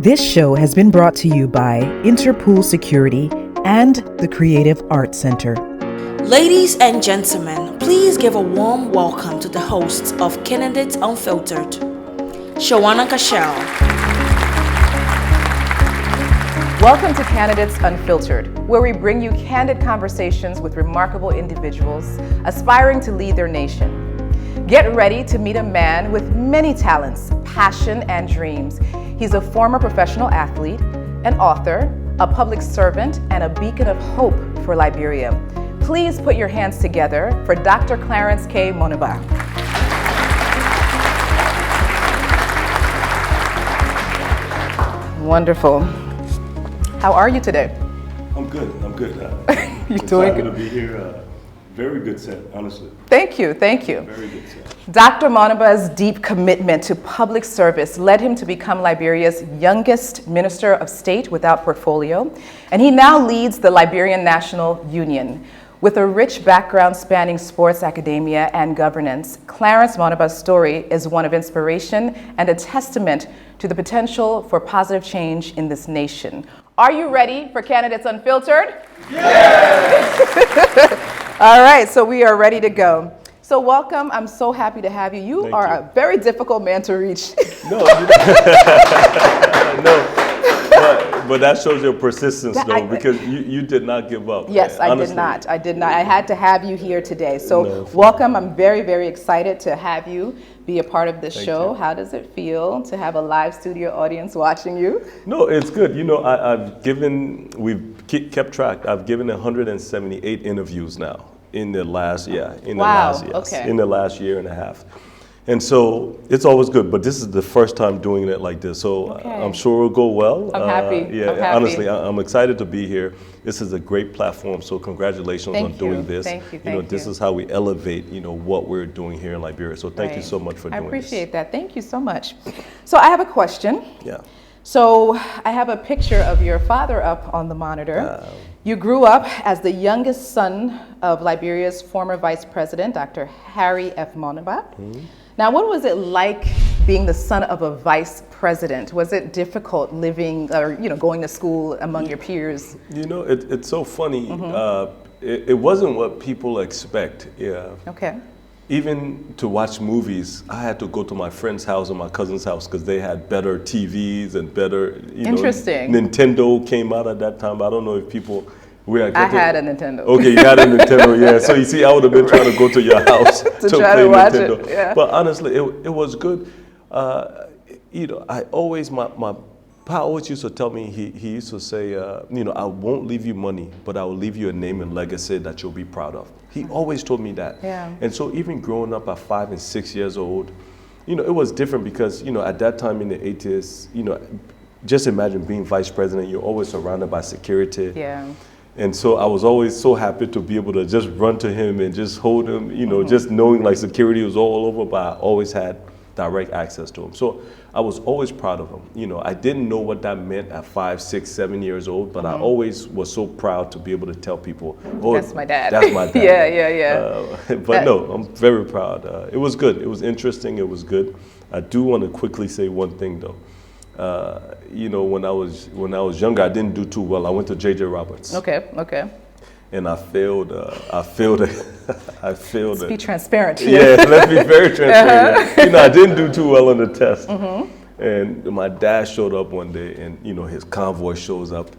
This show has been brought to you by Interpool Security and the Creative Arts Center. Ladies and gentlemen, please give a warm welcome to the hosts of Candidates Unfiltered, Shawana Cashel. Welcome to Candidates Unfiltered, where we bring you candid conversations with remarkable individuals aspiring to lead their nation. Get ready to meet a man with many talents, passion, and dreams. He's a former professional athlete, an author, a public servant, and a beacon of hope for Liberia. Please put your hands together for Dr. Clarence K. Moniba. Wonderful. How are you today? I'm good. You're doing good. To be here. Very good set, honestly. Thank you. Very good set. Dr. Moniba's deep commitment to public service led him to become Liberia's youngest Minister of State without portfolio, and he now leads the Liberian National Union. With a rich background spanning sports, academia, and governance, Clarence Moniba's story is one of inspiration and a testament to the potential for positive change in this nation. Are you ready for Candidates Unfiltered? Yes! All right, so we are ready to go. So welcome, I'm so happy to have you. You are a very difficult man to reach. No, but that shows your persistence though, because you did not give up. Yes, I did not. I had to have you here today. So welcome, I'm very, very excited to have you be a part of this show. How does it feel to have a live studio audience watching you? No, it's good. You know, we've kept track. I've given 178 interviews now in the last year and a half. And so it's always good, but this is the first time doing it like this, so I'm sure it'll go well. I'm happy. Honestly, I'm excited to be here. This is a great platform, so congratulations on doing this. Thank you. This is how we elevate, what we're doing here in Liberia. So thank you so much for doing this. I appreciate that. Thank you so much. So I have a question. Yeah. So I have a picture of your father up on the monitor. You grew up as the youngest son of Liberia's former vice president, Dr. Harry F. Moniba. Mm-hmm. Now, what was it like being the son of a vice president? Was it difficult living or, going to school among your peers? It's so funny. Mm-hmm. It wasn't what people expect. Yeah. Okay. Even to watch movies, I had to go to my friend's house or my cousin's house because they had better TVs and better, Interesting. Nintendo came out at that time. I don't know if people... I had a Nintendo. Okay, you had a Nintendo, yeah. So you see, I would have been trying to go to your house to try play to watch Nintendo. It. Yeah. But honestly, it was good. I always, my pa always used to tell me, he used to say, I won't leave you money, but I will leave you a name and legacy that you'll be proud of. He always told me that. Yeah. And so even growing up at 5 and 6 years old, it was different because, at that time in the 80s, just imagine being vice president, you're always surrounded by security. Yeah. And so I was always so happy to be able to just run to him and just hold him, just knowing like security was all over, but I always had direct access to him. So I was always proud of him. I didn't know what that meant at 5, 6, 7 years old, but I always was so proud to be able to tell people, oh, that's my dad. That's my dad. Yeah. But no, I'm very proud. It was good. It was interesting. It was good. I do want to quickly say one thing though. When I was younger, I didn't do too well. I went to J.J. Roberts. Okay. And I failed. Let's be transparent. Yeah, let's be very transparent. I didn't do too well on the test. Mm-hmm. And my dad showed up one day, and his convoy shows up.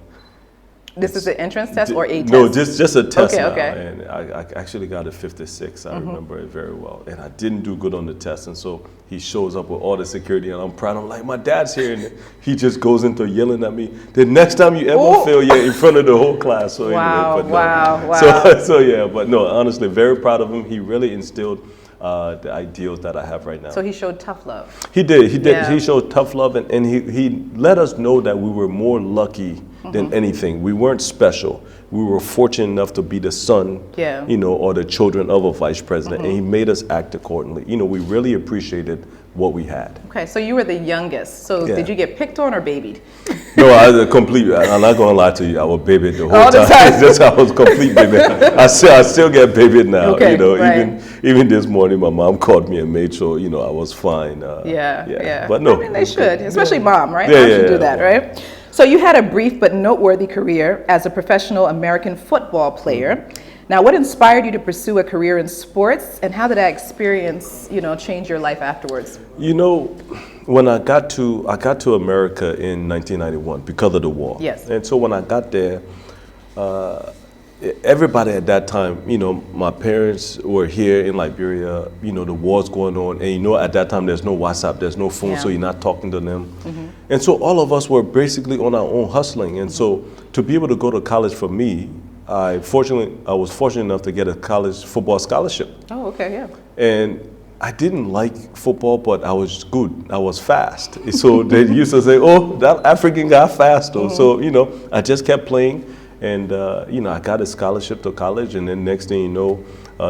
This is the entrance test or a test? No, just a test now. Okay. And I actually got a 56. I remember it very well. And I didn't do good on the test. And so he shows up with all the security, and I'm proud. I'm like, my dad's here. And he just goes into yelling at me. The next time you ever fail, you're in front of the whole class. So Wow. So yeah, but no, honestly, very proud of him. He really instilled the ideals that I have right now. So he showed tough love. He did. Yeah. He showed tough love, and he let us know that we were more lucky than anything. We weren't special. We were fortunate enough to be the son, or the children of a vice president, and he made us act accordingly. We really appreciated what we had. Okay, so you were the youngest. So did you get picked on or babied? No, I was a complete. I'm not gonna lie to you. I was babied the whole time. Just I was complete baby. I still get babied now. Even this morning, my mom called me and made sure I was fine. But no, I mean, they should, especially mom, right? Yeah, mom should do that, right? So you had a brief but noteworthy career as a professional American football player. Now, what inspired you to pursue a career in sports, and how did that experience, change your life afterwards? When I got to America in 1991 because of the war. Yes. And so when I got there, everybody at that time, my parents were here in Liberia, the war's going on, and at that time there's no WhatsApp, there's no phone, so you're not talking to them. And so all of us were basically on our own hustling. And so to be able to go to college for me, I was fortunate enough to get a college football scholarship. Oh, okay, yeah. And I didn't like football, but I was good. I was fast. So they used to say, "Oh, that African guy fast." So I just kept playing, and I got a scholarship to college. And then next thing you know,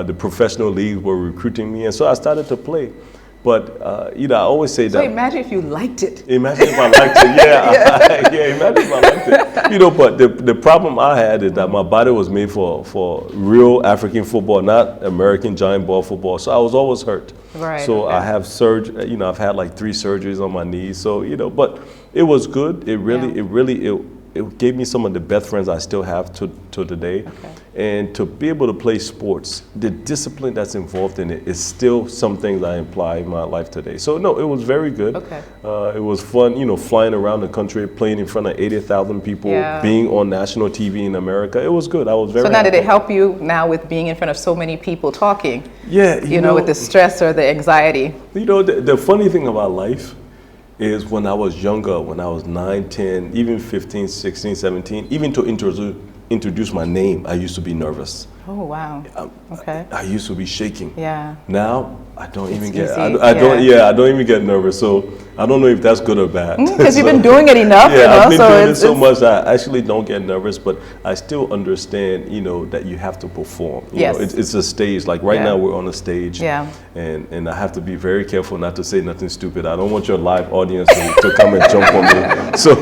the professional leagues were recruiting me, and so I started to play. But I always say that. So imagine if you liked it. Imagine if I liked it. Imagine if I liked it. But the problem I had is that my body was made for real African football, not American giant ball football. So I was always hurt. Right. So I have surgery. I've had like 3 surgeries on my knees. So but it was good. It gave me some of the best friends I still have to today. Okay. And to be able to play sports, the discipline that's involved in it is still some things I apply in my life today. So no, it was very good. Okay. It was fun, flying around the country, playing in front of 80,000 people, being on national TV in America. It was good. I was very So now happy. Did it help you now with being in front of so many people talking? Yeah. With the stress or the anxiety? The funny thing about life is when I was younger, when I was 9, 10, even 15, 16, 17, even to introduce my name, I used to be nervous. Oh, wow. Okay. I used to be shaking. Yeah. Now I don't even get. Easy. I don't even get nervous. So I don't know if that's good or bad. Because you've been doing it enough. I've been doing it so much that I actually don't get nervous. But I still understand, that you have to perform. It's a stage. Like right now, we're on a stage. Yeah. And I have to be very careful not to say nothing stupid. I don't want your live audience to come and jump on me. So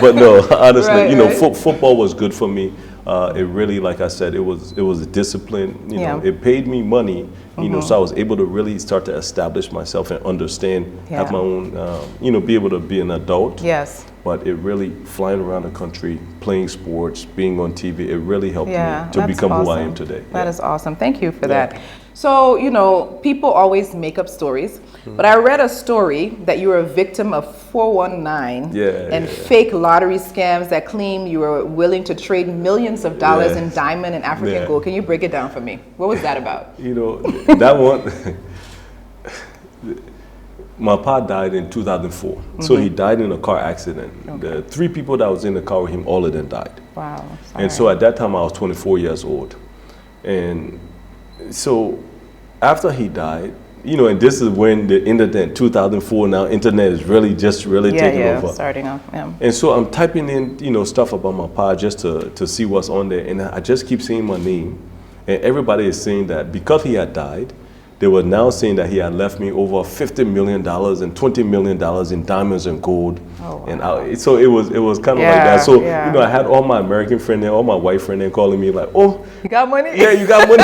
but no, honestly, football was good for me. It really, like I said, it was a discipline. It paid me money. So I was able to really start to establish myself and understand, have my own, be able to be an adult. Yes. But it really, flying around the country, playing sports, being on TV, it really helped me to become who I am today. That is awesome. Thank you for that. So, people always make up stories, but I read a story that you were a victim of 419 and fake lottery scams that claim you were willing to trade millions of dollars in diamond and African gold. Can you break it down for me? What was that about? That one, my pa died in 2004. So he died in a car accident. Okay. The 3 people that was in the car with him, all of them died. Wow. Sorry. And so at that time I was 24 years old. And so after he died, and this is when the internet, 2004, now internet is really taking over. Starting off, And so I'm typing in, stuff about my pa just to see what's on there. And I just keep seeing my name. And everybody is saying that because he had died, they were now saying that he had left me over $50 million and $20 million in diamonds and gold. Oh, wow. And so it was kind of like that. So, I had all my American friends there, all my white friends there calling me like, "Oh, you got money?" Yeah, you got money.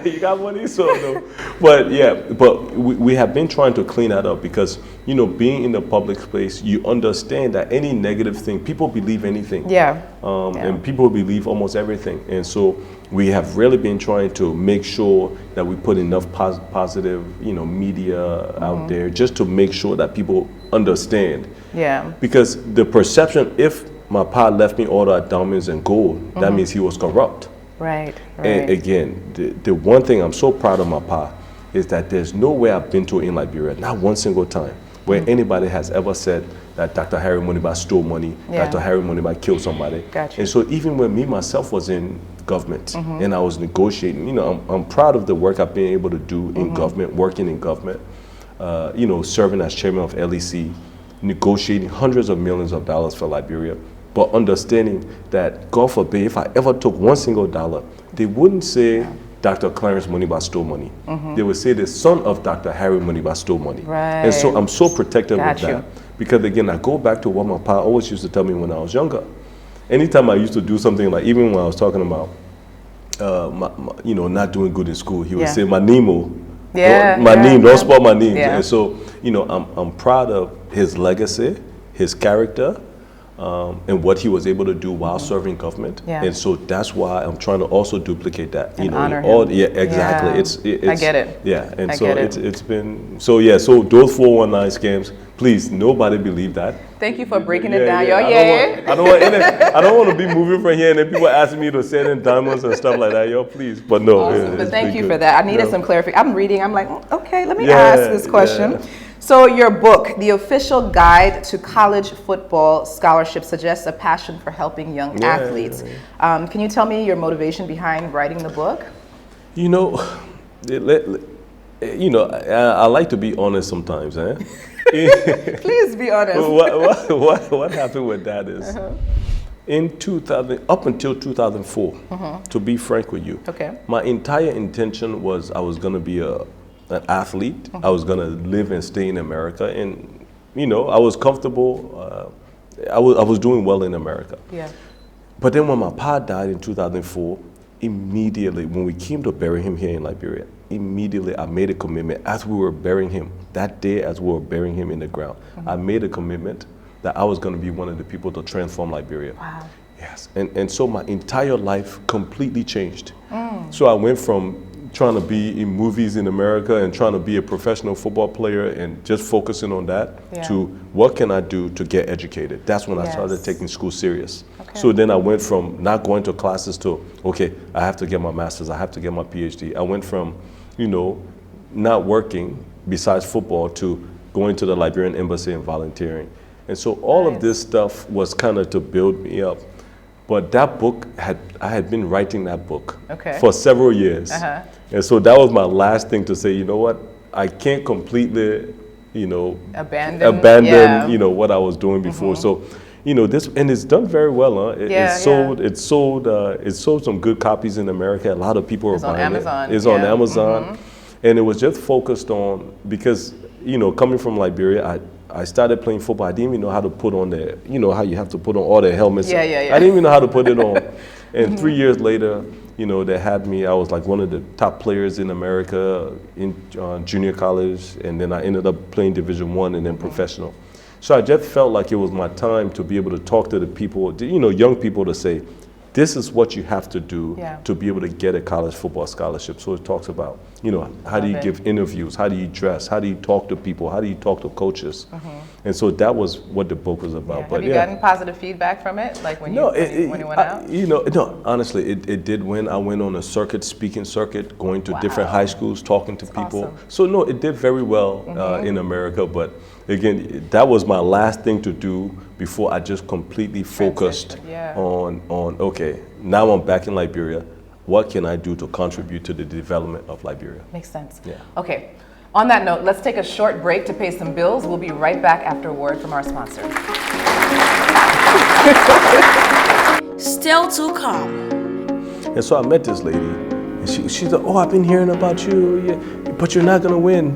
You got money. So, no. But we have been trying to clean that up because, being in the public space, you understand that any negative thing, people believe anything. And people believe almost everything. And so we have really been trying to make sure that we put enough positive, media out there just to make sure that people understand. Yeah. Because the perception, if my pa left me all that diamonds and gold, that means he was corrupt. Right. And again, the one thing I'm so proud of my pa is that there's nowhere I've been to in Liberia, not one single time, where anybody has ever said that Dr. Harry Moniba stole money, Dr. Harry Moniba killed somebody. Gotcha. And so even when me, myself was in government and I was negotiating, I'm proud of the work I've been able to do in government, working in government, serving as chairman of LEC, negotiating hundreds of millions of dollars for Liberia. but understanding that, God forbid, if I ever took one single dollar, they wouldn't say Dr. Clarence Moniba stole money. They would say the son of Dr. Harry Moniba stole money. Right. And so I'm so protective of Got that. you. Because again, I go back to what my pa always used to tell me when I was younger. Anytime I used to do something, like even when I was talking about, not doing good in school, he would say, my name, don't spoil my name. Yeah. And so, I'm proud of his legacy, his character, and what he was able to do while serving government. Yeah. And so that's why I'm trying to also duplicate that. And honor him. Yeah, exactly. Yeah. It's I get it. Yeah, and I so get it. it's been, so those 419 scams, please, nobody believe that. Thank you for breaking it down. I don't want to be moving from here and then people asking me to send in diamonds and stuff like that. Please. But no. Awesome. But thank you good. for that. I needed some clarification. I'm reading. I'm like, okay, let me ask this question. Yeah. So your book, The Official Guide to College Football Scholarship, suggests a passion for helping young athletes. Can you tell me your motivation behind writing the book? I like to be honest sometimes. Please be honest. What happened with that is, in 2000, up until 2004, to be frank with you, my entire intention was I was going to be an athlete. I was going to live and stay in America, and I was comfortable. I was doing well in America. Yeah. But then when my pa died in 2004, immediately when we came to bury him here in Liberia, immediately I made a commitment as we were burying him, that day as we were burying him in the ground, I made a commitment that I was going to be one of the people to transform Liberia. Wow. Yes, and so my entire life completely changed. So I went from trying to be in movies in America and trying to be a professional football player and just focusing on that to what can I do to get educated. That's when I started taking school serious. So then I went from not going to classes to, okay, I have to get my master's, I have to get my PhD. I went from, not working besides football to going to the Liberian embassy and volunteering. And so all of this stuff was kind of to build me up. But that book, I had been writing that book for several years. And so that was my last thing to say, you know what, I can't completely, abandon what I was doing before. So, this, and it's done very well. Huh? It sold some good copies in America. A lot of people are buying it. It's on Amazon. And it was just focused on, because, coming from Liberia, I started playing football. I didn't even know how to put on how you have to put on all the helmets. I didn't even know how to put it on. And 3 years later, they had me. I was like one of the top players in America in junior college, and then I ended up playing Division I and then professional. So I just felt like it was my time to be able to talk to the people, young people, to say, this is what you have to do to be able to get a college football scholarship. So it talks about, how do you give interviews? How do you dress? How do you talk to people? How do you talk to coaches? And so that was what the book was about. But have you gotten positive feedback from it? Like when you went out? No, honestly, it did when I went on a speaking circuit, going to different high schools, talking to people. Awesome. So no, it did very well in America. But again, that was my last thing to do before I just completely focused on, okay, now I'm back in Liberia. What can I do to contribute to the development of Liberia? Makes sense. Yeah. Okay. On that note, let's take a short break to pay some bills. We'll be right back after a word from our sponsor. Still to come. And so I met this lady, and she's like, oh, I've been hearing about you, but you're not going to win.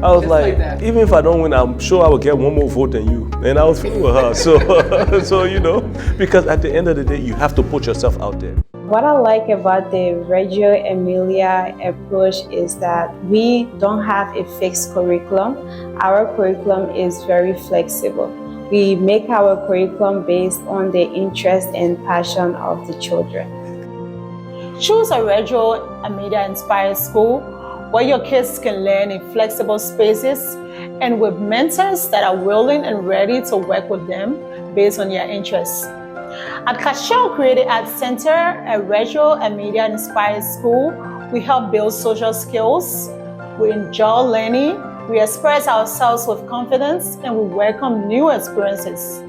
I was like even if I don't win, I'm sure I will get one more vote than you. And I was feeling with her. So, because at the end of the day, you have to put yourself out there. What I like about the Reggio Emilia approach is that we don't have a fixed curriculum. Our curriculum is very flexible. We make our curriculum based on the interest and passion of the children. Choose a Reggio Emilia inspired school where your kids can learn in flexible spaces and with mentors that are willing and ready to work with them based on their interests. At Cashel Creative Arts Center, a Reggio Emilia inspired school, we help build social skills, we enjoy learning, we express ourselves with confidence, and we welcome new experiences.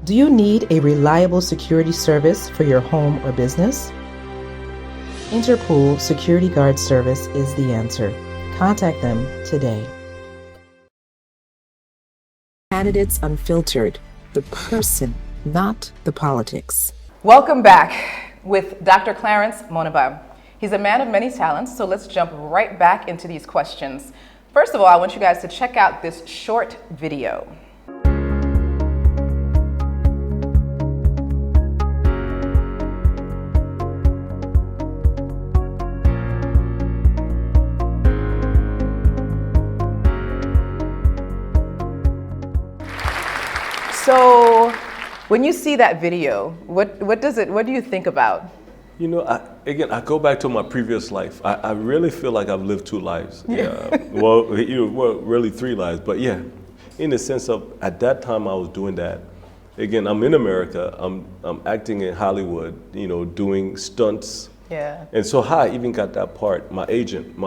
Do you need a reliable security service for your home or business? Interpool Security Guard Service is the answer. Contact them today. Candidates Unfiltered, the person, not the politics. Welcome back with Dr. Clarence Moniba. He's a man of many talents, so let's jump right back into these questions. First of all, I want you guys to check out this short video. So, when you see that video, what do you think about? You know, I go back to my previous life. I really feel like I've lived 2 lives. Yeah. Well, really 3 lives. But yeah, in the sense of at that time I was doing that. Again, I'm in America. I'm acting in Hollywood. Doing stunts. Yeah. And so how I even got that part, my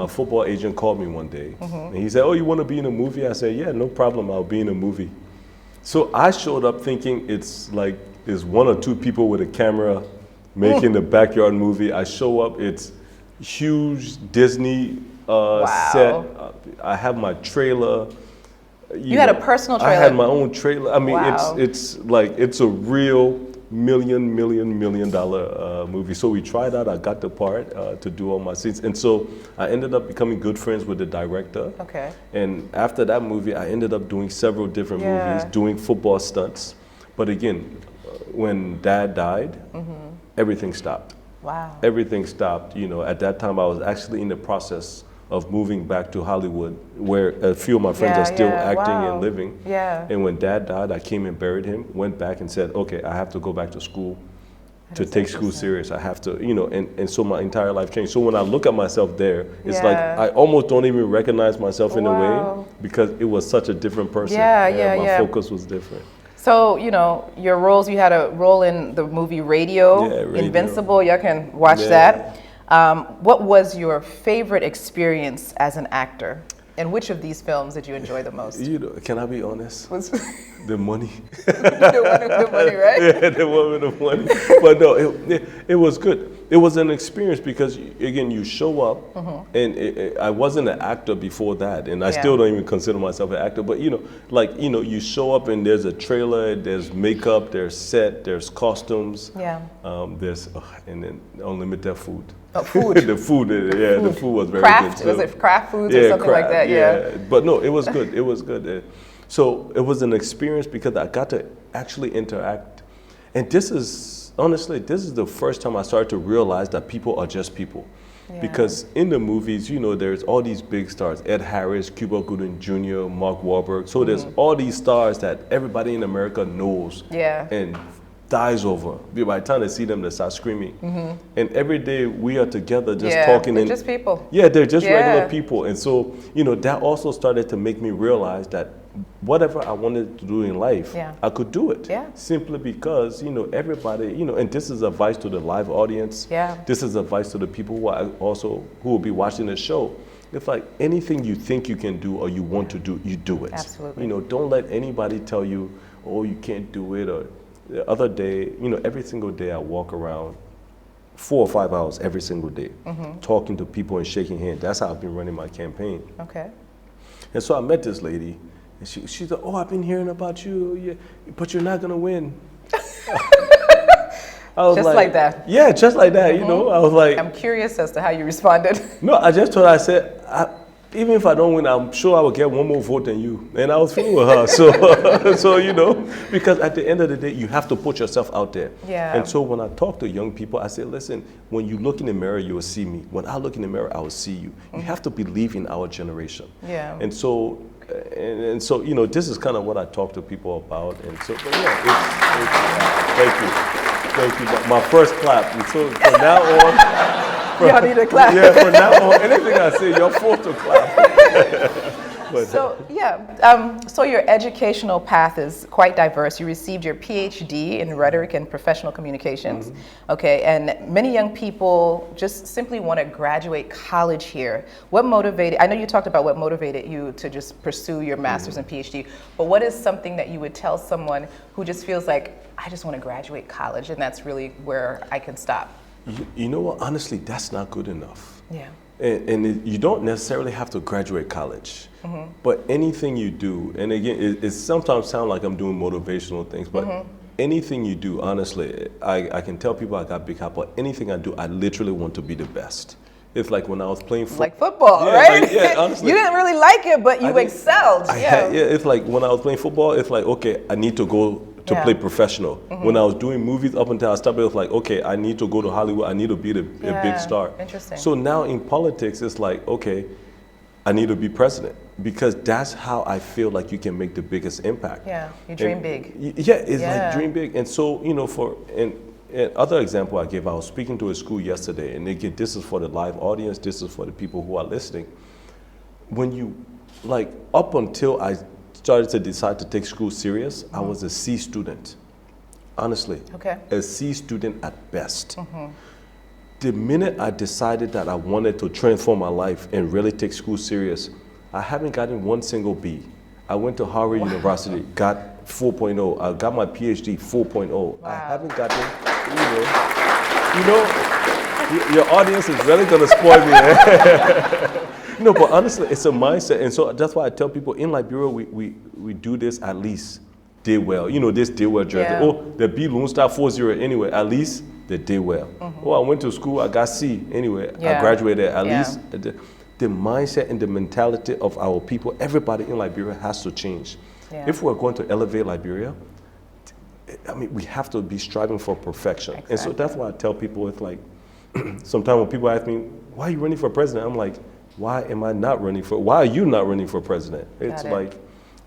football agent called me one day, and he said, "Oh, you want to be in a movie?" I said, "Yeah, no problem. I'll be in a movie." So I showed up thinking it's 1 or 2 people with a camera making the backyard movie. I show up, it's huge Disney set. I have my trailer. You had a personal trailer? I had my own trailer. I mean, wow. it's a real million dollar movie. So we tried out. I got the part to do all my scenes, and so I ended up becoming good friends with the director. Okay. And after that movie, I ended up doing several different movies, doing football stunts. But again, when Dad died, everything stopped. Wow. Everything stopped. At that time, I was actually in the process of moving back to Hollywood, where a few of my friends are still acting and living. Yeah. And when Dad died, I came and buried him, went back and said, okay, I have to go back to school to take school serious. I have to, and so my entire life changed. So when I look at myself there, it's like I almost don't even recognize myself in a way because it was such a different person. My focus was different. So, your roles, you had a role in the movie Radio. Invincible, y'all can watch that. What was your favorite experience as an actor? And which of these films did you enjoy the most? Can I be honest? The money. The money, right? Yeah, the one with the money. But no, it was good. It was an experience because, again, you show up, and I wasn't an actor before that, and I still don't even consider myself an actor. But you show up and there's a trailer, there's makeup, there's set, there's costumes. Yeah. There's and then unlimited food. Oh, food. The food was very craft, good. Was it craft foods or something like that? Yeah. But no, it was good. It was good. So it was an experience because I got to actually interact. And this is the first time I started to realize that people are just people. Yeah. Because in the movies, there's all these big stars, Ed Harris, Cuba Gooding Jr., Mark Wahlberg. So there's all these stars that everybody in America knows. Yeah. And dies over. By the time they see them, they start screaming. And every day we are together just talking. They're just people. Yeah, they're just regular people. And so, that also started to make me realize that whatever I wanted to do in life, I could do it. Yeah. Simply because, everybody, and this is advice to the live audience. Yeah. This is advice to the people who will be watching the show. If anything you think you can do or you want to do, you do it. Absolutely. Don't let anybody tell you, oh, you can't do it. Or the other day, every single day I walk around 4 or 5 hours every single day, talking to people and shaking hands. That's how I've been running my campaign. Okay. And so I met this lady, and she said, "Oh, I've been hearing about you, but you're not gonna win." I was like that. Yeah, just like that. I was like, I'm curious as to how you responded. No, I just told her, I said, even if I don't win, I'm sure I will get one more vote than you. And I was feeling with her. So, because at the end of the day, you have to put yourself out there. Yeah. And so when I talk to young people, I say, listen, when you look in the mirror, you will see me. When I look in the mirror, I will see you. You have to believe in our generation. Yeah. And so, this is kind of what I talk to people about. And so, but thank you. Thank you. My first clap. And so from now on, y'all need a clap. Yeah, from now on, anything I say, you're forced to clap. So your educational path is quite diverse. You received your PhD in rhetoric and professional communications. Okay, and many young people just simply want to graduate college here. What motivated, I know you talked about what motivated you to just pursue your master's and PhD, but what is something that you would tell someone who just feels like, I just want to graduate college and that's really where I can stop? You know what, honestly, that's not good enough. Yeah. You don't necessarily have to graduate college, but anything you do, and again, it sometimes sounds like I'm doing motivational things, but anything you do, honestly, I can tell people I got big heart, but anything I do, I literally want to be the best. It's like when I was playing football. Like football, yeah, right? Like, yeah, honestly. You didn't really like it, but you excelled. It's like when I was playing football, it's like, okay, I need to go to play professional. When I was doing movies up until I stopped, it was like, okay, I need to go to Hollywood. I need to be a big star. Interesting. So now in politics, it's like, okay, I need to be president because that's how I feel like you can make the biggest impact. Yeah, you dream big. It's like dream big. And so, and other example I gave, I was speaking to a school yesterday, and again, this is for the live audience, this is for the people who are listening. When you, like, up until I started to decide to take school serious, I was a C student, honestly. Okay. A C student at best. The minute I decided that I wanted to transform my life and really take school serious, I haven't gotten one single B. I went to Harvard University, got 4.0. I got my PhD 4.0. Wow. I haven't gotten, your audience is really gonna spoil me. No, but honestly, it's a mindset, and so that's why I tell people in Liberia we do this at least did well. This did well jersey. Yeah. Oh, the B Lone Star 4-0 anyway. At least they did well. Oh, I went to school, I got C anyway. I graduated at least. The mindset and the mentality of our people, everybody in Liberia has to change. Yeah. If we're going to elevate Liberia, I mean, we have to be striving for perfection. Exactly. And so that's why I tell people, it's like, sometimes when people ask me, why are you running for president? I'm like, why are you not running for president? It's like,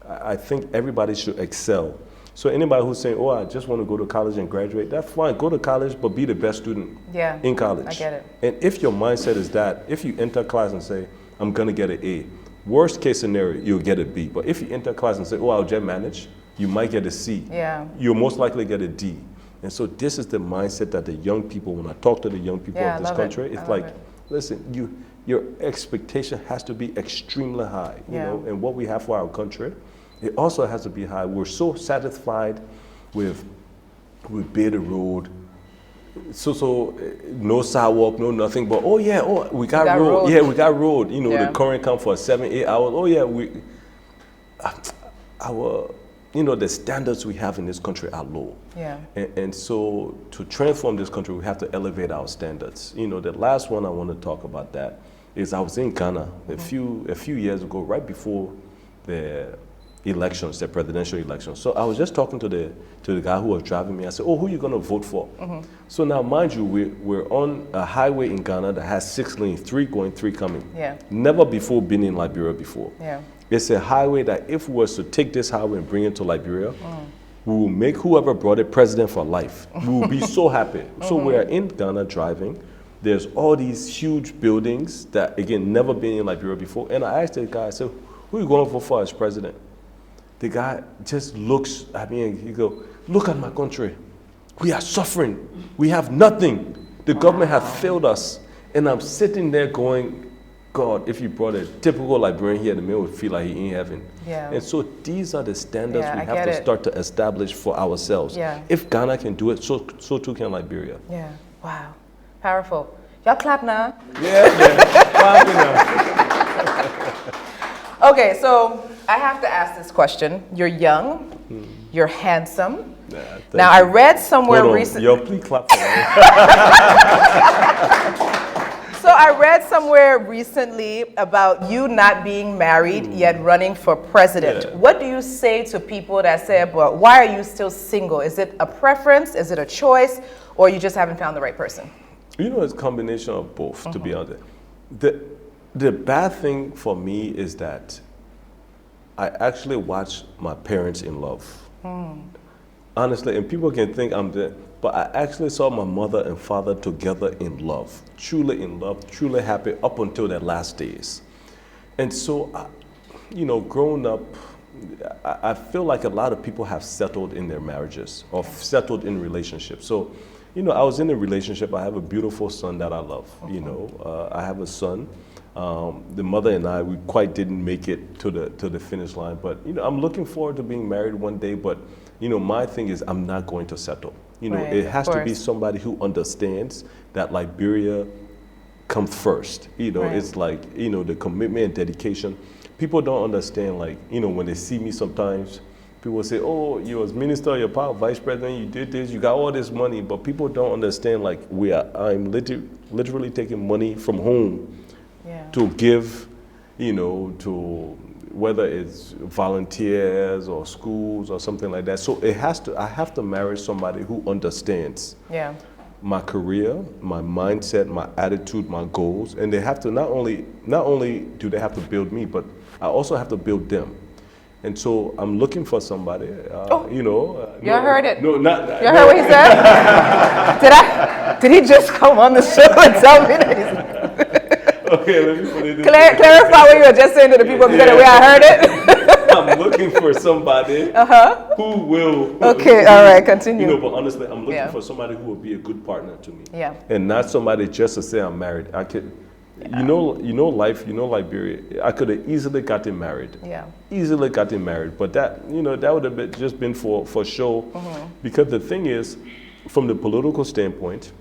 I think everybody should excel. So anybody who's saying, oh, I just want to go to college and graduate, that's fine. Go to college, but be the best student in college. I get it. And if your mindset is that, if you enter class and say, I'm going to get an A, worst case scenario, you'll get a B. But if you enter class and say, oh, I'll just manage, you might get a C. Yeah. You'll most likely get a D. And so this is the mindset that the young people, when I talk to the young people of this country, it's like, listen, your expectation has to be extremely high, you know, and what we have for our country, it also has to be high. We're so satisfied with build a road, so no sidewalk, no nothing, but we got road. Yeah, we got road. The current come for 7-8 hours. Oh yeah, the standards we have in this country are low. Yeah. And so to transform this country, we have to elevate our standards. The last one I want to talk about that is I was in Ghana a few years ago, right before the elections, the presidential elections. So I was just talking to the guy who was driving me. I said, oh, who are you going to vote for? So now, mind you, we're on a highway in Ghana that has 6 lanes, 3 going, 3 coming. Yeah. Never before been in Liberia before. Yeah. It's a highway that if we were to take this highway and bring it to Liberia, we will make whoever brought it president for life. We will be so happy. So we're in Ghana driving. There's all these huge buildings that, again, never been in Liberia before. And I asked the guy, I said, who are you going for as president? The guy just looks at me and he goes, look at my country. We are suffering. We have nothing. The government has failed us. And I'm sitting there going, God, if you brought a typical Liberian here, the man would feel like he in heaven. Yeah. And so these are the standards we I have get to it. start to establish for ourselves. Yeah. If Ghana can do it, so too can Liberia. Yeah. Wow. Powerful. Y'all clap now. Okay, so I have to ask this question. You're young, you're handsome. Now I read somewhere recently. Yo, please clap for me. So I read somewhere recently about you not being married yet running for president. Yeah. What do you say to people that say, well, why are you still single? Is it a preference? Is it a choice? Or you just haven't found the right person? It's a combination of both, to be honest. The bad thing for me is that I actually watched my parents in love. Honestly, and people can think I'm dead, but I actually saw my mother and father together in love, truly happy up until their last days. And so, growing up, I feel like a lot of people have settled in their marriages or settled in relationships. So, I was in a relationship. I have a beautiful son that I love. I have a son. The mother and I, we quite didn't make it to the finish line. But I'm looking forward to being married one day. But my thing is, I'm not going to settle. It has to be somebody who understands that Liberia come first. You know, Right. it's like, you know, the commitment and dedication. People don't understand, like, you know, when they see me sometimes, people say, oh, you was minister, you're part of vice president, you did this, you got all this money, but people don't understand, like, I'm literally taking money from home to give, you know, to whether it's volunteers or schools or something like that. So I have to marry somebody who understands my career, my mindset, my attitude, my goals, and they have to not only do they have to build me, but I also have to build them. And so I'm looking for somebody, you know. Y'all heard it. No, not. You heard what he said? Did he just come on the show and tell me that he's... Okay, let me put it this Clarify what you were just saying to the people because the way I heard it. I'm looking for somebody who will. Okay, all right, continue. You know, but honestly, I'm looking for somebody who will be a good partner to me. Yeah. And not somebody just to say I'm married. I could, you know life, you know Liberia. I could have easily gotten married. Yeah. Easily gotten married, but that, you know, that would have just been for show, because the thing is, from the political standpoint,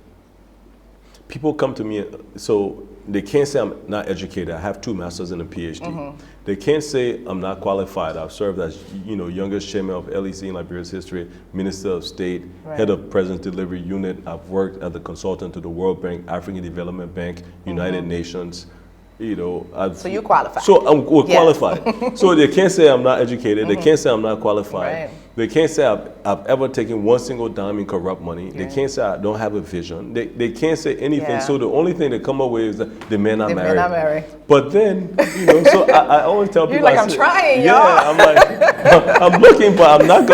people come to me, so they can't say I'm not educated. I have 2 masters and a PhD. They can't say I'm not qualified. I've served as, you know, youngest chairman of LEC in Liberia's history, Minister of State, head of President's Delivery Unit. I've worked as a consultant to the World Bank, African Development Bank, United Nations. You know, so you're qualified. So I'm qualified. So they can't say I'm not educated. They can't say I'm not qualified. Right. They can't say I've ever taken one single dime in corrupt money. They can't say I don't have a vision. They can't say anything. So the only thing they come up with is the men are married. Men are married. But then, you know, so I always tell people. You're like, I'm trying, y'all. Yeah, I'm like, I'm looking, but I'm not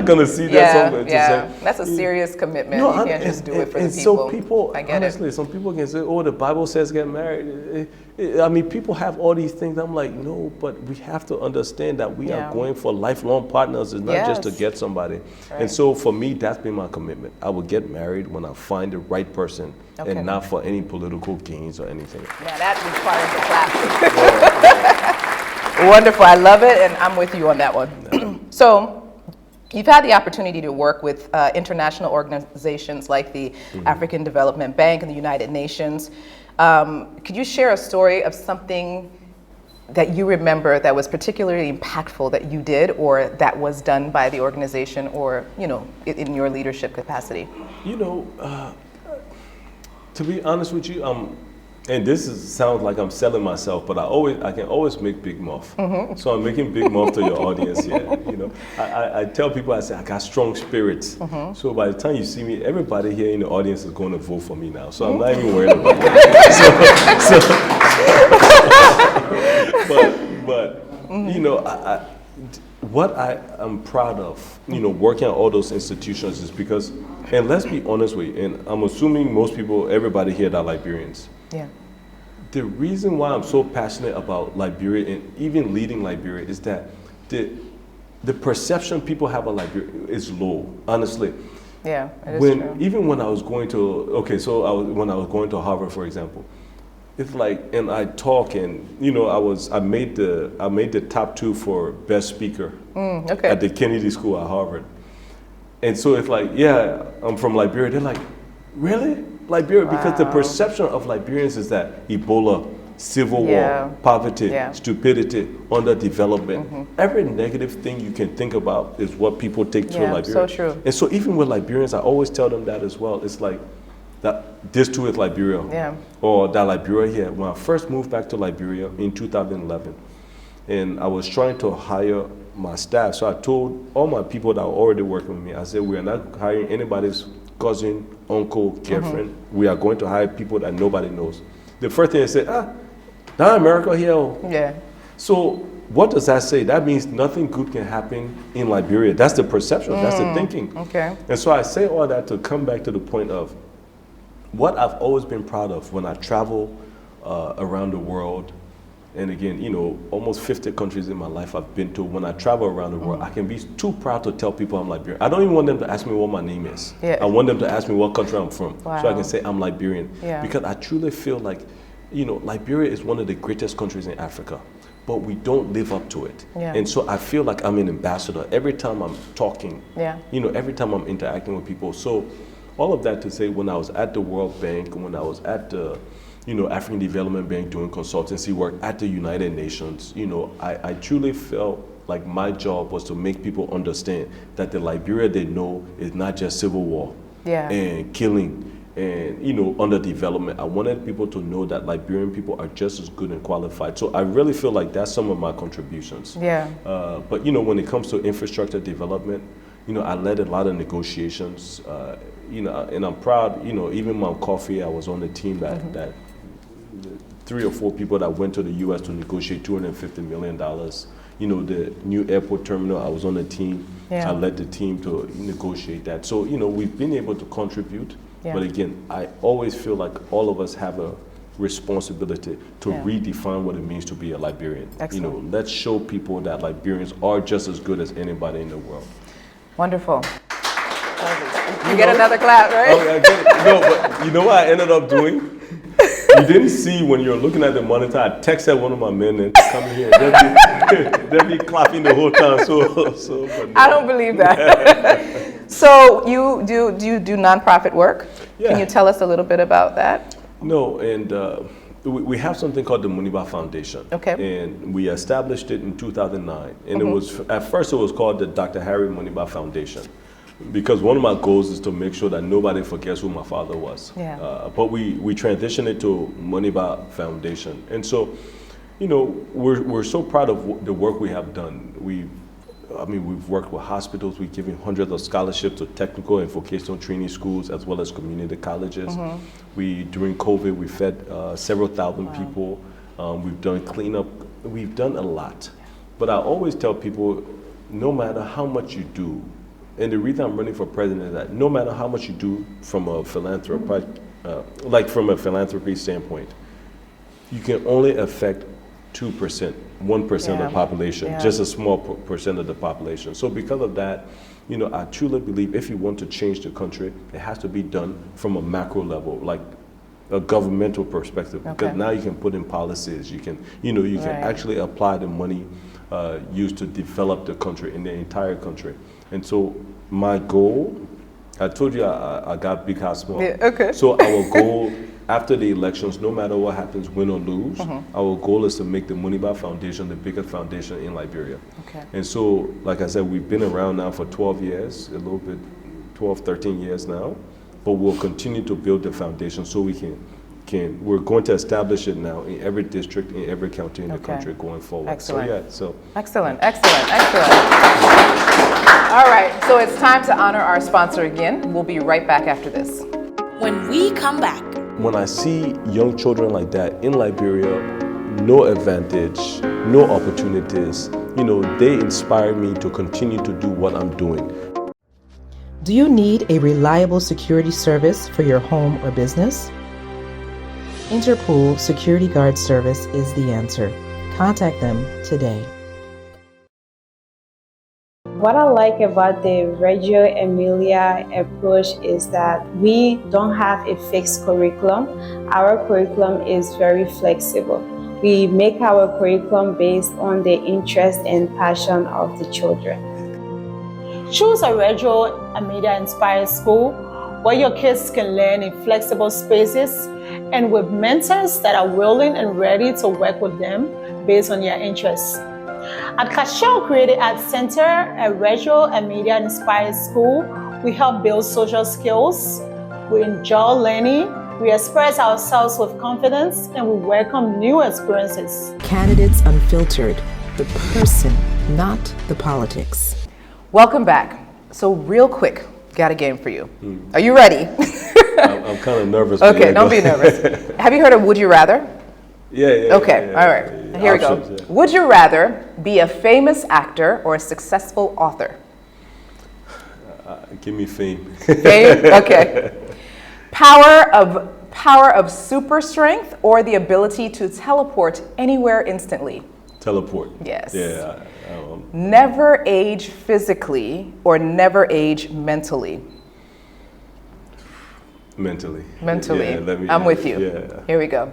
gonna see that something to say. That's a serious commitment. No, you can't just do it for the people. And so people, I get honestly, some people can say, oh, the Bible says get married. I mean, people have all these things. I'm like, no, but we have to understand that we are going for lifelong partners. It's not just to get somebody. Right. And so for me, that's been my commitment. I will get married when I find the right person and not for any political gains or anything. Yeah, that requires a clap. Wonderful. I love it, and I'm with you on that one. So you've had the opportunity to work with international organizations like the African Development Bank and the United Nations. Could you share a story of something that you remember that was particularly impactful that you did or that was done by the organization or, you know, in your leadership capacity? You know, to be honest with you, and sounds like I'm selling myself, but I can always make big muff. So I'm making big muff to your audience here. You know, I tell people, I say I got strong spirits. So by the time you see me, everybody here in the audience is going to vote for me now. So I'm not even worried about that. But you know, what I am proud of, you know, working at all those institutions is because, and let's be honest with you, and I'm assuming most people, everybody here are Liberians. Yeah. The reason why I'm so passionate about Liberia and even leading Liberia is that the perception people have of Liberia is low, honestly. Yeah, it is true. Even when I was going to, when I was going to Harvard, for example, it's like, and I talk, and you know, I made the top 2 for best speaker at the Kennedy School at Harvard, and so it's like, yeah, I'm from Liberia. They're like, really, Liberia? Because the perception of Liberians is that Ebola, civil war, poverty, stupidity, underdevelopment. Every negative thing you can think about is what people take to Liberia. So true. And so even with Liberians, I always tell them that as well. It's like, that this too is Liberia, or that Liberia here. When I first moved back to Liberia in 2011, and I was trying to hire my staff, so I told all my people that were already working with me, I said, we are not hiring anybody's cousin, uncle, girlfriend. We are going to hire people that nobody knows. The first thing they said, now America here. Yeah. So what does that say? That means nothing good can happen in Liberia. That's the perception. That's the thinking. Okay. And so I say all that to come back to the point of what I've always been proud of when I travel around the world, and again, you know, almost 50 countries in my life I've been to. When I travel around the world, I can be too proud to tell people I'm Liberian. I don't even want them to ask me what my name is. I want them to ask me what country I'm from, so I can say I'm Liberian. Because I truly feel like, you know, Liberia is one of the greatest countries in Africa, but we don't live up to it. And so I feel like I'm an ambassador every time I'm talking, you know, every time I'm interacting with people. So all of that to say, when I was at the World Bank, when I was at the African Development Bank doing consultancy work at the United Nations. I truly felt like my job was to make people understand that the Liberia they know is not just civil war and killing and underdevelopment. I wanted people to know that Liberian people are just as good and qualified. So I really feel like that's some of my contributions. But when it comes to infrastructure development, I led a lot of negotiations. And I'm proud. Even Mount Coffee, I was on the team that 3 or 4 people that went to the U.S. to negotiate $250 million. The new airport terminal, I was on the team. I led the team to negotiate that. So, we've been able to contribute. But again, I always feel like all of us have a responsibility to redefine what it means to be a Liberian. Let's show people that Liberians are just as good as anybody in the world. Wonderful. You get another clap, right? I get it. No, but you know what I ended up doing? You didn't see when you're looking at the monitor. I texted one of my men and come here. They'll be clapping the whole time. So. But no. I don't believe that. So you do nonprofit work? Yeah. Can you tell us a little bit about that? No, and we have something called the Moniba Foundation. Okay. And we established it in 2009. And it was at first it was called the Dr. Harry Moniba Foundation. Because one of my goals is to make sure that nobody forgets who my father was. But we transitioned it to Moniba Foundation. And so, we're so proud of the work we have done. We've worked with hospitals. We've given hundreds of scholarships to technical and vocational training schools as well as community colleges. During COVID, we fed several thousand people. We've done cleanup. We've done a lot. But I always tell people, no matter how much you do, and the reason I'm running for president is that no matter how much you do from a philanthropy, standpoint, you can only affect 2%, 1% of the population, just a small percent of the population. So because of that, I truly believe if you want to change the country, it has to be done from a macro level, like a governmental perspective. Because now you can put in policies, you can actually apply the money used to develop the country in the entire country. And so my goal, I told you I got big house small. So our goal after the elections, no matter what happens, win or lose, our goal is to make the Moniba Foundation the biggest foundation in Liberia. And so, like I said, we've been around now for 12 years, a little bit, 12, 13 years now, but we'll continue to build the foundation so we we're going to establish it now in every district, in every county in the country going forward. Excellent. Excellent. All right, so it's time to honor our sponsor again. We'll be right back after this. When we come back. When I see young children like that in Liberia, no advantage, no opportunities, they inspire me to continue to do what I'm doing. Do you need a reliable security service for your home or business? Interpool Security Guard Service is the answer. Contact them today. What I like about the Reggio Emilia approach is that we don't have a fixed curriculum. Our curriculum is very flexible. We make our curriculum based on the interest and passion of the children. Choose a Reggio Emilia inspired school where your kids can learn in flexible spaces and with mentors that are willing and ready to work with them based on their interests. At Cashel Creative Arts Center, a Reggio Emilia inspired school, we help build social skills, we enjoy learning, we express ourselves with confidence, and we welcome new experiences. Candidates Unfiltered, the person, not the politics. Welcome back. So real quick, got a game for you. Are you ready? I'm kind of nervous. Okay, don't be nervous. Have you heard of Would You Rather? Yeah. Okay, all right. Here we go. Yeah. Would you rather be a famous actor or a successful author? Give me fame. Fame? Okay. Power of super strength or the ability to teleport anywhere instantly? Teleport. Yes. Yeah. Never age physically or never age mentally? Mentally. Yeah, I'm with you. Yeah. Here we go.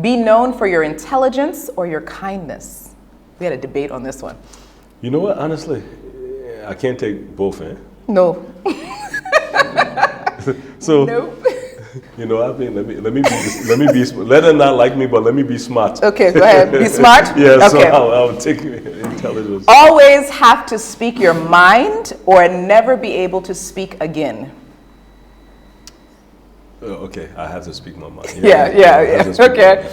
Be known for your intelligence or your kindness? We had a debate on this one. You know what? Honestly, I can't take both, eh? No. So, Nope. You know, I mean, let me be, let her not like me, but let me be smart. Okay, go ahead. Be smart? Yeah, Okay. so I'll take intelligence. Always have to speak your mind or never be able to speak again. Okay, I have to speak my mind. Yeah. Okay.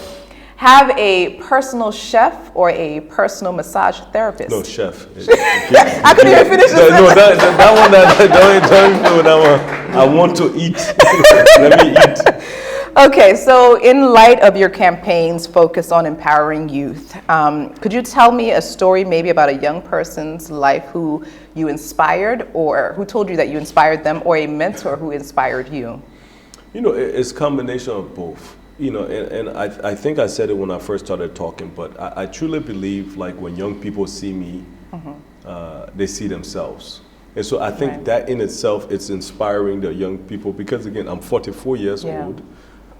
Have a personal chef or a personal massage therapist? No, chef. I couldn't even finish this. No, that one, that one, I want to eat. Let me eat. Okay, so in light of your campaigns focused on empowering youth, could you tell me a story maybe about a young person's life who you inspired, or who told you that you inspired them, or a mentor who inspired you? You know, it's a combination of both. You know, and I think I said it when I first started talking, but I truly believe, like, when young people see me, they see themselves. And so I think that in itself, it's inspiring the young people, because again, I'm 44 years old.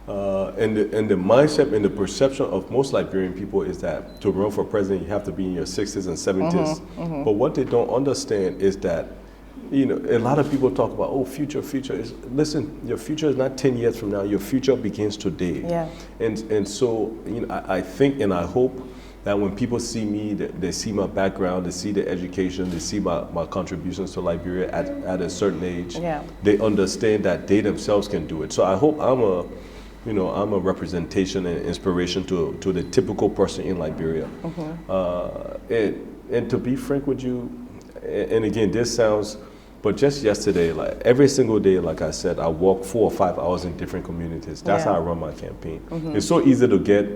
And the mindset and the perception of most Liberian people is that to run for president, you have to be in your 60s and 70s. But what they don't understand is that, you know, a lot of people talk about, oh, future is, listen, your future is not 10 years from now, your future begins today. And so, you know, I think and I hope that when people see me, they see my background, they see the education, they see my contributions to Liberia at a certain age. They understand that they themselves can do it. So I hope I'm a representation and inspiration to the typical person in Liberia. And to be frank with you, and again, this sounds, but just yesterday, like every single day, like I said, I walk 4 or 5 hours in different communities. That's how I run my campaign. It's so easy to get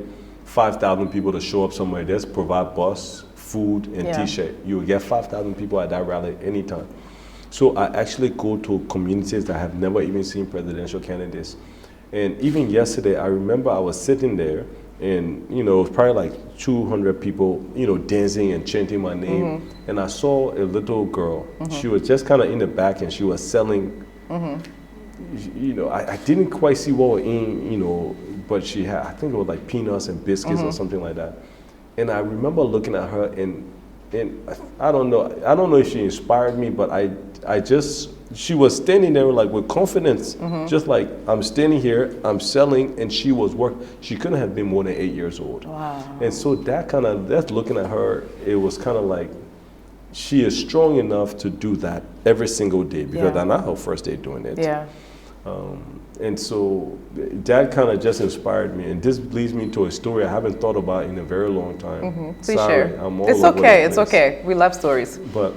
5,000 people to show up somewhere. Just provide bus, food, and T-shirt. You will get 5,000 people at that rally anytime. So I actually go to communities that have never even seen presidential candidates. And even yesterday, I remember I was sitting there, and, you know, it was probably like 200 people, you know, dancing and chanting my name. And I saw a little girl. She was just kind of in the back, and she was selling, you know, I didn't quite see what was in, you know, but she had, I think it was like peanuts and biscuits or something like that. And I remember looking at her, and I don't know if she inspired me, but she was standing there like with confidence, just like I'm standing here, I'm selling, and she was she couldn't have been more than 8 years old. And so that's looking at her, it was kind of like, she is strong enough to do that every single day, because that's not her first day doing it. And so that kind of just inspired me, and this leads me to a story I haven't thought about in a very long time. Please Sorry, share. I'm all It's over okay, the it's place. okay. We love stories. But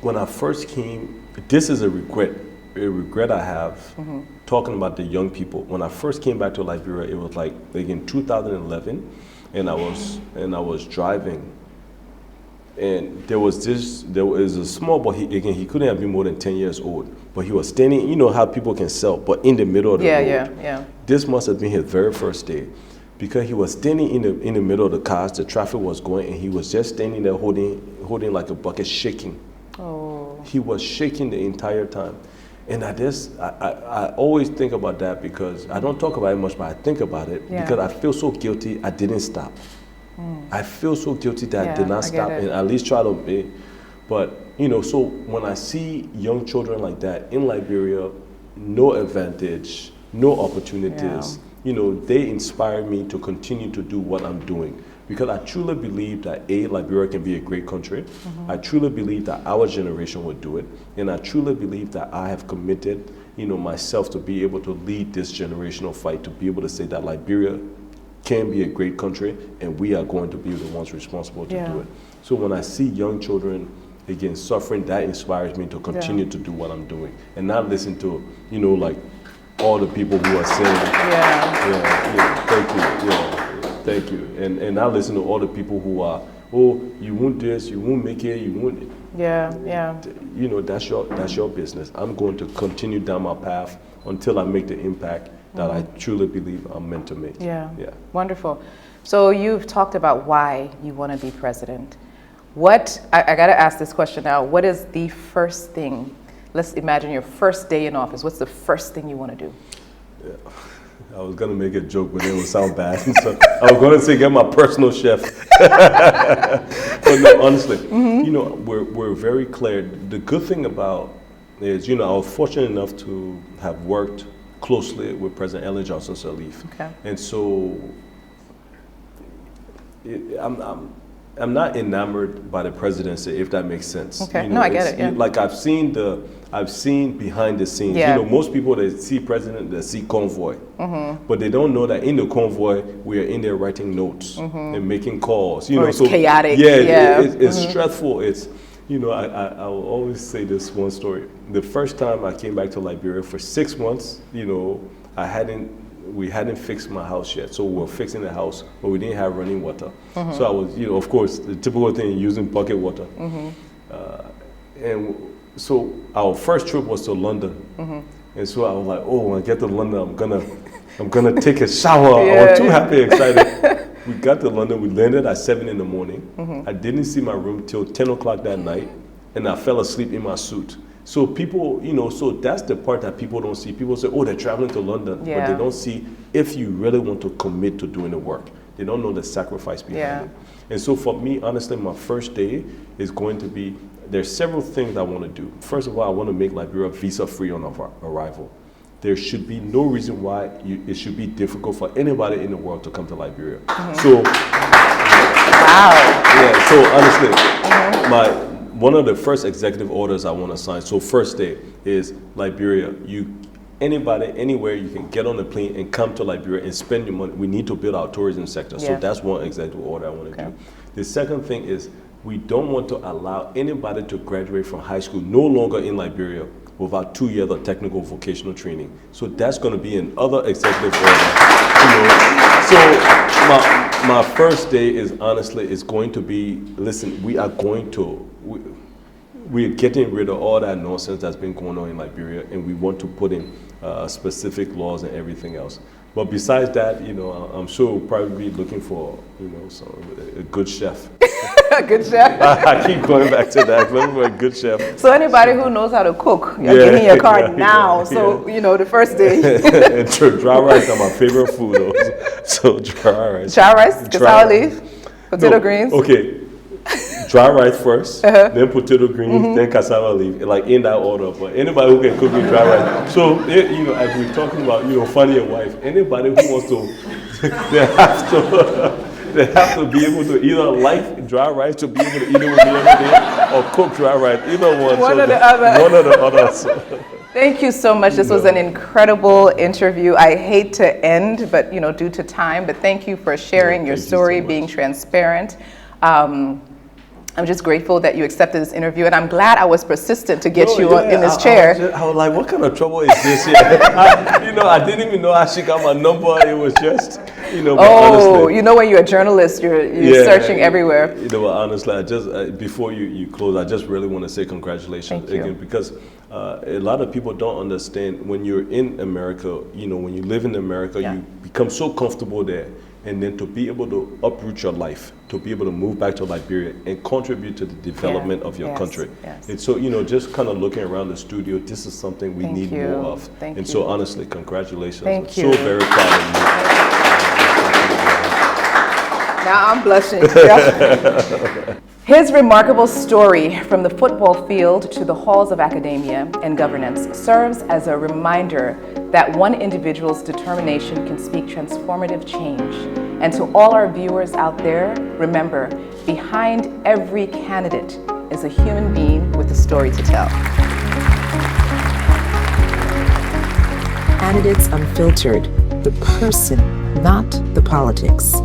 when I first came, this is a regret I have, talking about the young people. When I first came back to Liberia, it was like in 2011, and I was driving, and there was a small boy. He couldn't have been more than 10 years old, but he was standing. You know how people can sell, but in the middle of the road. This must have been his very first day, because he was standing in the middle of the cars. The traffic was going, and he was just standing there holding like a bucket, shaking. He was shaking the entire time. And I always think about that, because I don't talk about it much, but I think about it because I feel so guilty I didn't stop. I feel so guilty that I did not stop and at least try to be. But, you know, so when I see young children like that in Liberia, no advantage, no opportunities, you know, they inspire me to continue to do what I'm doing. Because I truly believe that Liberia can be a great country. I truly believe that our generation would do it. And I truly believe that I have committed, you know, myself to be able to lead this generational fight, to be able to say that Liberia can be a great country, and we are going to be the ones responsible to do it. So when I see young children, again, suffering, that inspires me to continue to do what I'm doing. And not listen to, you know, like all the people who are saying, thank you. And I listen to all the people who are, oh, you won't this, you won't make it, you won't. You know, that's your business. I'm going to continue down my path until I make the impact that I truly believe I'm meant to make. Wonderful. So you've talked about why you want to be president. I got to ask this question now. What is the first thing? Let's imagine your first day in office. What's the first thing you want to do? I was going to make a joke, but it would sound bad. So I was going to say get my personal chef. But no, honestly, you know, we're very clear. The good thing about is, you know, I was fortunate enough to have worked closely with President Ellen Johnson Sirleaf. Okay. And so I'm not enamored by the presidency, if that makes sense. Okay. No, I get it. Yeah. Like I've seen behind the scenes. Yeah. You know, most people that see president, they see convoy, but they don't know that in the convoy we are in there writing notes and making calls. You know, it's chaotic. Yeah, it's stressful. It's I will always say this one story. The first time I came back to Liberia for 6 months, we hadn't fixed my house yet. So we were fixing the house, but we didn't have running water. So I was, of course, the typical thing, using bucket water. And so our first trip was to London. And so I was like, oh, when I get to London, I'm gonna take a shower. I was too happy, excited. We got to London, we landed at 7 in the morning. I didn't see my room till 10 o'clock that night, and I fell asleep in my suit. So people, so that's the part that people don't see. People say, oh, they're traveling to London, but they don't see if you really want to commit to doing the work. They don't know the sacrifice behind it. And so for me, honestly, my first day is going to be, there's several things I want to do. First of all, I want to make Liberia visa-free on our arrival. There should be no reason why it should be difficult for anybody in the world to come to Liberia. So, so honestly, one of the first executive orders I want to sign, so first day is Liberia, anybody, anywhere, you can get on a plane and come to Liberia and spend your money. We need to build our tourism sector. So that's one executive order I want to do. The second thing is we don't want to allow anybody to graduate from high school no longer in Liberia without 2 years of technical vocational training. So that's going to be another executive order. So my first day is honestly is going to be, listen, we're getting rid of all that nonsense that's been going on in Liberia, and we want to put in specific laws and everything else. But besides that, I'm sure we'll probably be looking for, a good chef. A good chef. I keep going back to that. Looking for a good chef. So anybody who knows how to cook, you're getting your card now. So the first day. And dry rice are my favorite food. Though. So dry rice. Dry rice, cassava leaf, potato greens. Okay. Dry rice first, then potato greens, then cassava leaf, like in that order. But anybody who can cook with dry rice. So, as we're talking about, finding a wife, anybody who wants to, they have to be able to either like dry rice to be able to eat it with me every day, or cook dry rice, either one. One or the other. One or the other. Thank you so much. This was an incredible interview. I hate to end, but due to time, but thank you for sharing your story, being transparent. I'm just grateful that you accepted this interview, and I'm glad I was persistent to get you in this chair. I was like, what kind of trouble is this here? I didn't even know how she got my number. It was just, honestly, when you're a journalist, you're searching everywhere. Honestly, I just, before you close, I just really want to say congratulations again, because a lot of people don't understand when you're in America, when you live in America, you become so comfortable there. And then to be able to uproot your life, to be able to move back to Liberia and contribute to the development of your country. And so, just kind of looking around the studio, this is something we need more of. And so honestly, congratulations. I'm so very proud of you. Now I'm blushing. His remarkable story from the football field to the halls of academia and governance serves as a reminder that one individual's determination can speak transformative change. And to all our viewers out there, remember, behind every candidate is a human being with a story to tell. Candidates Unfiltered, the person, not the politics.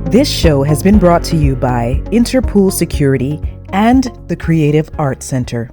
This show has been brought to you by Interpool Security and the Creative Arts Center.